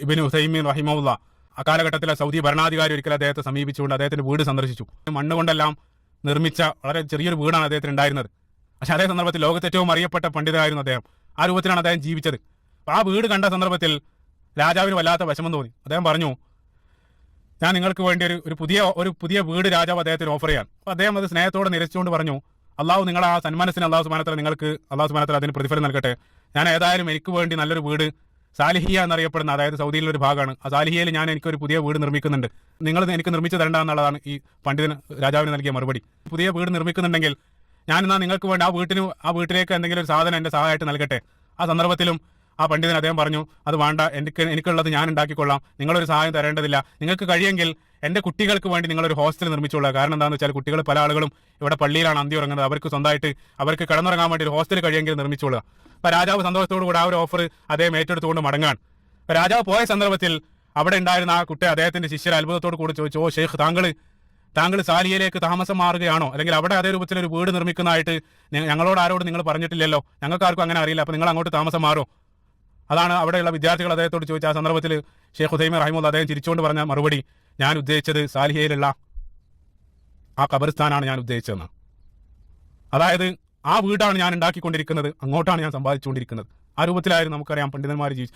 ഇബ്നു ഉസൈമീൻ റഹിമഹുല്ല അക്കാലഘട്ടത്തിലെ സൗദി ഭരണാധികാരി ഒരിക്കൽ അദ്ദേഹത്തെ സമീപിച്ചുകൊണ്ട് അദ്ദേഹത്തിന്റെ വീട് സന്ദർശിച്ചു. മണ്ണ് കൊണ്ടെല്ലാം നിർമ്മിച്ച വളരെ ചെറിയൊരു വീടാണ് അദ്ദേഹത്തിന് ഉണ്ടായിരുന്നത്. പക്ഷേ അതേ സന്ദർഭത്തിൽ ലോകത്തെ ഏറ്റവും അറിയപ്പെട്ട പണ്ഡിതനായിരുന്നു അദ്ദേഹം. ആ രൂപത്തിലാണ് അദ്ദേഹം ജീവിച്ചത്. ആ വീട് കണ്ട സന്ദർഭത്തിൽ രാജാവിന് വല്ലാത്ത വിഷമം തോന്നി. അദ്ദേഹം പറഞ്ഞു, ഞാൻ നിങ്ങൾക്ക് വേണ്ടി ഒരു പുതിയ വീട് രാജാവ് അദ്ദേഹത്തിന് ഓഫർ ചെയ്യാൻ. അപ്പോൾ അദ്ദേഹം അത് സ്നേഹത്തോടെ നിരസിച്ചുകൊണ്ട് പറഞ്ഞു, അള്ളാഹു നിങ്ങളെ ആ സന്മനസ്സിന് അള്ളാഹു സുബ്ഹാനഹു വ തആല നിങ്ങൾക്ക് അള്ളാഹു സുബ്ഹാനഹു വ തആല അതിന് പ്രതിഫലം നൽകട്ടെ. ഞാൻ ഏതായാലും എനിക്ക് വേണ്ടി നല്ലൊരു വീട് സാലിഹിയ എന്നറിയപ്പെടുന്ന, അതായത് സൗദിയിലെ ഒരു ഭാഗമാണ്, ആ സാലിഹിയയിൽ ഞാൻ എനിക്കൊരു പുതിയ വീട് നിർമ്മിക്കുന്നുണ്ട്, നിങ്ങൾ എനിക്ക് നിർമ്മിച്ചു തരേണ്ട എന്നുള്ളതാണ് ഈ പണ്ഡിതന് രാജാവിന് നൽകിയ മറുപടി. പുതിയ വീട് നിർമ്മിക്കുന്നുണ്ടെങ്കിൽ ഞാൻ എന്നാൽ നിങ്ങൾക്ക് വേണ്ടി ആ വീട്ടിലേക്ക് എന്തെങ്കിലും ഒരു സാധനം എൻ്റെ സഹായമായിട്ട് നൽകട്ടെ. ആ സന്ദർഭത്തിലും ആ പണ്ഡിതൻ അദ്ദേഹം പറഞ്ഞു, അത് വേണ്ട, എനിക്കുള്ളത് ഞാൻ ഉണ്ടാക്കിക്കൊള്ളാം, നിങ്ങളൊരു സഹായം തരേണ്ടതില്ല. നിങ്ങൾക്ക് കഴിയെങ്കിൽ എൻ്റെ കുട്ടികൾക്ക് വേണ്ടി നിങ്ങളൊരു ഹോസ്റ്റൽ നിർമ്മിച്ചോളുക. കാരണം എന്താണെന്ന് വെച്ചാൽ കുട്ടികൾ പല ആളുകളും ഇവിടെ പള്ളിയിലാണ് അന്തി ഉറങ്ങുന്നത്, അവർക്ക് സ്വന്തമായിട്ട് അവർക്ക് കിടന്നുറങ്ങാൻ വേണ്ടി ഒരു ഹോസ്റ്റൽ കഴിയെങ്കിൽ നിർമ്മിച്ചോളുക. അപ്പോൾ രാജാവ് സന്തോഷത്തോടു കൂടി ആ ഒരു ഓഫർ അദ്ദേഹം ഏറ്റെടുത്തുകൊണ്ട് മടങ്ങാൻ. അപ്പോൾ രാജാവ് പോയ സന്ദർഭത്തിൽ അവിടെ ഉണ്ടായിരുന്ന ആ കുട്ടി അദ്ദേഹത്തിന്റെ ശിഷ്യർ അത്ഭുതത്തോട് കൂടി ചോദിച്ചു, ഓ ഷെയ്ഖ്, താങ്കൾ സാലിയയിലേക്ക് താമസം മാറുകയാണോ? അല്ലെങ്കിൽ അവിടെ അതേ രൂപത്തിൽ ഒരു വീട് നിർമ്മിക്കുന്നതായിട്ട് ഞങ്ങളോട് ആരോട് നിങ്ങൾ പറഞ്ഞിട്ടില്ലല്ലോ, ഞങ്ങൾക്കാർക്കും അങ്ങനെ അറിയില്ല, അപ്പോൾ നിങ്ങൾ അങ്ങോട്ട് താമസം മാറോ? അതാണ് അവിടെയുള്ള വിദ്യാർത്ഥികൾ അദ്ദേഹത്തോട് ചോദിച്ച. ആ സന്ദർഭത്തിൽ ഷെയ്ഖ് ഉസൈമീൻ റഹിമഹുല്ലാഹ് അദ്ദേഹം ചിരിച്ചുകൊണ്ട് പറഞ്ഞ മറുപടി, ഞാൻ ഉദ്ദേശിച്ചത് സാലിഹയിലുള്ള ആ ഖബർസ്ഥാനാണ് ഞാൻ ഉദ്ദേശിച്ചതെന്ന്. അതായത് ആ വീടാണ് ഞാൻ ഉണ്ടാക്കിക്കൊണ്ടിരിക്കുന്നത്, അങ്ങോട്ടാണ് ഞാൻ സമ്പാദിച്ചുകൊണ്ടിരിക്കുന്നത്. ആ രൂപത്തിലായിരുന്നു നമുക്കറിയാം പണ്ഡിതന്മാർ ജീവിച്ചു.